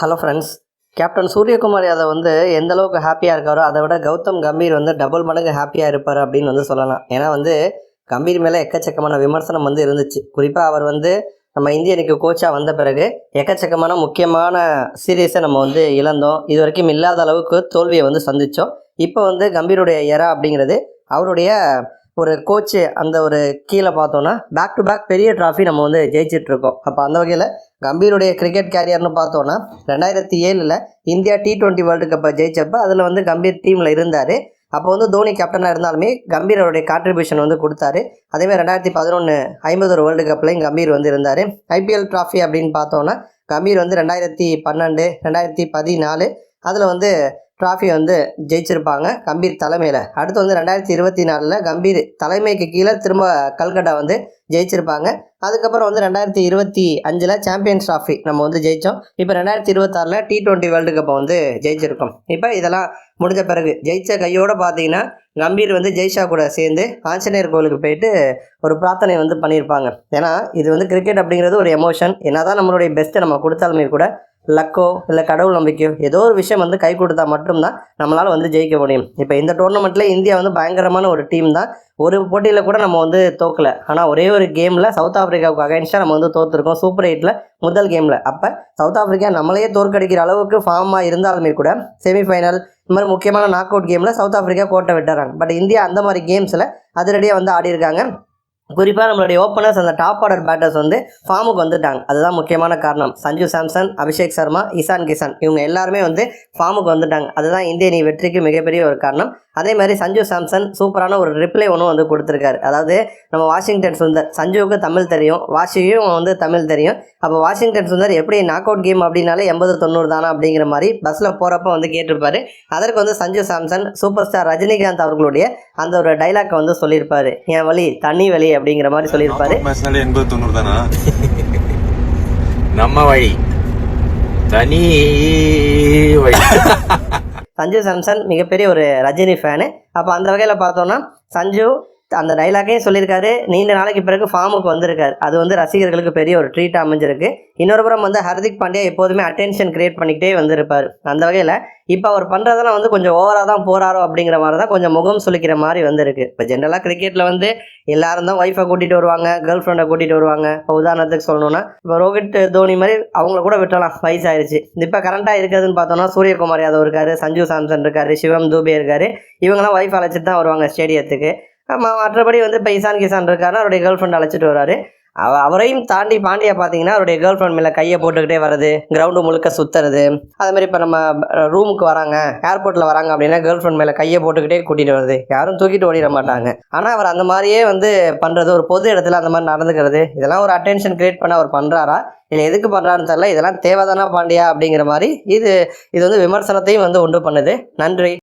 Hello friends. Captain Suryakumar Yadav எந்த அளவுக்கு ஹாப்பியாக இருக்காரோ அதை விட கௌதம் கம்பீர் டபுள் மடங்கு ஹாப்பியாக இருப்பார் அப்படின்னு சொல்லலாம். ஏன்னா கம்பீர் மேலே எக்கச்சக்கமான விமர்சனம் இருந்துச்சு. குறிப்பாக அவர் நம்ம இந்திய அணிக்கு கோச்சாக வந்த பிறகு எக்கச்சக்கமான முக்கியமான சீரீஸை நம்ம இழந்தோம். இது வரைக்கும் இல்லாத அளவுக்கு தோல்வியை சந்தித்தோம். இப்போ கம்பீருடைய எரா அப்படிங்கிறது அவருடைய ஒரு கோச்சு அந்த ஒரு கீழே பார்த்தோன்னா பேக் டு பேக் பெரிய ட்ராஃபி நம்ம ஜெயிச்சிட்ருக்கோம். அப்போ அந்த வகையில் கம்பீருடைய கிரிக்கெட் கேரியர்னு பார்த்தோன்னா 2007 இந்தியா T20 வேர்ல்டு கப்பை ஜெயிச்சப்போ அதில் கம்பீர் டீமில் இருந்தார். அப்போ தோனி கேப்டனாக இருந்தாலுமே கம்பீர் அவருடைய கான்ட்ரிபியூஷன் கொடுத்தாரு. அதேமாதிரி 2011 51 வேர்ல்டு கப்லையும் கம்பீர் இருந்தார். IPL ட்ராஃபி அப்படின்னு பார்த்தோன்னா கம்பீர் 2012 2014 அதில் ட்ராஃபி ஜெயிச்சிருப்பாங்க கம்பீர் தலைமையில். அடுத்து 2024 கம்பீர் தலைமைக்கு கீழே திரும்ப கல்கட்டா ஜெயிச்சிருப்பாங்க. அதுக்கப்புறம் 2025 சாம்பியன்ஸ் ட்ராஃபி நம்ம ஜெயித்தோம். இப்போ 2026 T20 வேர்ல்டு கப்பை ஜெயிச்சிருக்கோம். இப்போ இதெல்லாம் முடிஞ்ச பிறகு ஜெயிச்ச கையோடு பார்த்தீங்கன்னா கம்பீர் ஜெய்ஷா கூட சேர்ந்து ஆஞ்சநேயர் கோவிலுக்கு போயிட்டு ஒரு பிரார்த்தனை பண்ணியிருப்பாங்க. ஏன்னா இது கிரிக்கெட் அப்படிங்கிறது ஒரு எமோஷன். என்ன தான் நம்மளுடைய பெஸ்ட்டை நம்ம கொடுத்தாலுமே கூட லக்கோ இல்லை கடவுள் நம்பிக்கையோ ஏதோ ஒரு விஷயம் கை கொடுத்தா மட்டும்தான் நம்மளால் ஜெயிக்க முடியும். இப்போ இந்த டோர்னமெண்ட்டில் இந்தியா பயங்கரமான ஒரு டீம் தான். ஒரு போட்டியில் கூட நம்ம தோக்கலை. ஆனால் ஒரே ஒரு கேமில் சவுத் ஆஃப்ரிக்காவுக்கு அகைன்ஸ்டாக நம்ம தோற்றுருக்கோம் சூப்பர் 8 முதல் கேமில். அப்போ சவுத் ஆஃப்ரிக்கா நம்மளையே தோற்கடிக்கிற அளவுக்கு ஃபார்மாக இருந்தாலுமே கூட செமிஃபைனல் இந்த மாதிரி முக்கியமான நாக் அவுட் கேமில் சவுத் ஆஃப்ரிக்கா கோட்டை விட்டுறாங்க. பட் இந்தியா அந்த மாதிரி கேம்ஸில் அதிரடியாக ஆடி இருக்காங்க. குறிப்பாக நம்மளுடைய ஓப்பனர்ஸ் அந்த டாப் ஆர்டர் பேட்டர்ஸ் ஃபார்முக்கு வந்துட்டாங்க. அதுதான் முக்கியமான காரணம். சஞ்சு சாம்சன், அபிஷேக் சர்மா, இசான் கிசான் இவங்க எல்லாருமே ஃபார்முக்கு வந்துட்டாங்க. அதுதான் இந்திய அணி வெற்றிக்கு மிகப்பெரிய ஒரு காரணம். அதே மாதிரி சஞ்சு சாம்சன் சூப்பரான ஒரு ரிப்ளை ஒன்று கொடுத்துருக்காரு. அதாவது நம்ம வாஷிங்டன் சுந்தர், சஞ்சுவுக்கு தமிழ் தெரியும், வாஷியும் தமிழ் தெரியும். அப்போ வாஷிங்டன் சுந்தர் எப்படி நாக் அவுட் கேம் அப்படின்னாலே 80-90 தானா அப்படிங்கிற மாதிரி பஸ்ஸில் போகிறப்ப கேட்டிருப்பாரு. அதற்கு சஞ்சு சாம்சன் சூப்பர் ஸ்டார் ரஜினிகாந்த் அவர்களுடைய அந்த ஒரு டைலாக்கை சொல்லியிருப்பார். என் வழி தனி வழி அப்படிங்கிற மாதிரி சொல்லியிருப்பாரு. 80-90 தானா நம்ம வழி தனி வழி. சஞ்சு சாம்சன் மிகப்பெரிய ஒரு ரஜினி ஃபேனு. அப்போ அந்த வகையில் பார்த்தோன்னா சஞ்சு அந்த டைலாக்கையும் சொல்லியிருக்காரு. நீண்ட நாளைக்கு பிறகு ஃபார்முக்கு வந்திருக்காரு. அது ரசிகர்களுக்கு பெரிய ஒரு ட்ரீட்டாக அமைஞ்சிருக்கு. இன்னொரு புறம் ஹர்திக் பாண்டியா எப்போதுமே அட்டென்ஷன் கிரியேட் பண்ணிக்கிட்டே வந்திருப்பார். அந்த வகையில் இப்போ அவர் பண்ணுறதெல்லாம் கொஞ்சம் ஓவராக தான் போகிறாரோ அப்படிங்கிற மாதிரி தான் கொஞ்சம் முகம் சொல்லிக்கிற மாதிரி வந்திருக்கு. இப்போ ஜென்ரலாக கிரிக்கெட்டில் எல்லாரும் தான் ஒய்ஃபை கூட்டிகிட்டு வருவாங்க, கேர்ள் ஃப்ரெண்டை கூட்டிகிட்டு வருவாங்க. இப்போ உதாரணத்துக்கு சொல்லணுன்னா இப்போ ரோஹித் தோனி மாதிரி அவங்கள கூட விட்டலாம், வயசாகிடுச்சு. இப்போ கரண்ட்டாக இருக்கிறதுன்னு பார்த்தோன்னா சூரியகுமார் யாதவ் இருக்கார், சஞ்சு சாம்சன் இருக்கார், சிவம் தூபே இருக்கார். இவங்கெல்லாம் ஒய்ஃப் அழைச்சிட்டு தான் வருவாங்க ஸ்டேடியத்துக்கு. மற்றபடி இப்போ இசான் கிசான் இருக்காருன்னா அவருடைய கேர்ள் ஃப்ரெண்ட் அழைச்சிட்டு வர்றாரு. அவரையும் தாண்டி பாண்டியா பார்த்தீங்கன்னா அவருடைய கேர்ள் ஃப்ரெண்ட் மேலே கையை போட்டுக்கிட்டே வர்றது, கிரவுண்டு முழுக்க சுற்றுறது. அதேமாதிரி இப்போ நம்ம ரூமுக்கு வராங்க, ஏர்போர்ட்டில் வராங்க அப்படின்னா கேர்ள் ஃப்ரெண்ட் மேலே கையை போட்டுக்கிட்டே கூட்டிகிட்டு வருது. யாரும் தூக்கிட்டு ஓடிட மாட்டாங்க. ஆனால் அவர் அந்த மாதிரியே பண்ணுறது, ஒரு பொது இடத்துல அந்த மாதிரி நடந்துக்கிறது, இதெல்லாம் ஒரு அட்டென்ஷன் கிரியேட் பண்ண அவர் பண்ணுறாரா இல்லை எதுக்கு பண்ணுறாருன்னு தெரியல. இதெல்லாம் தேவைதானா பாண்டியா அப்படிங்கிற மாதிரி இது விமர்சனத்தையும் உண்டு பண்ணுது. நன்றி.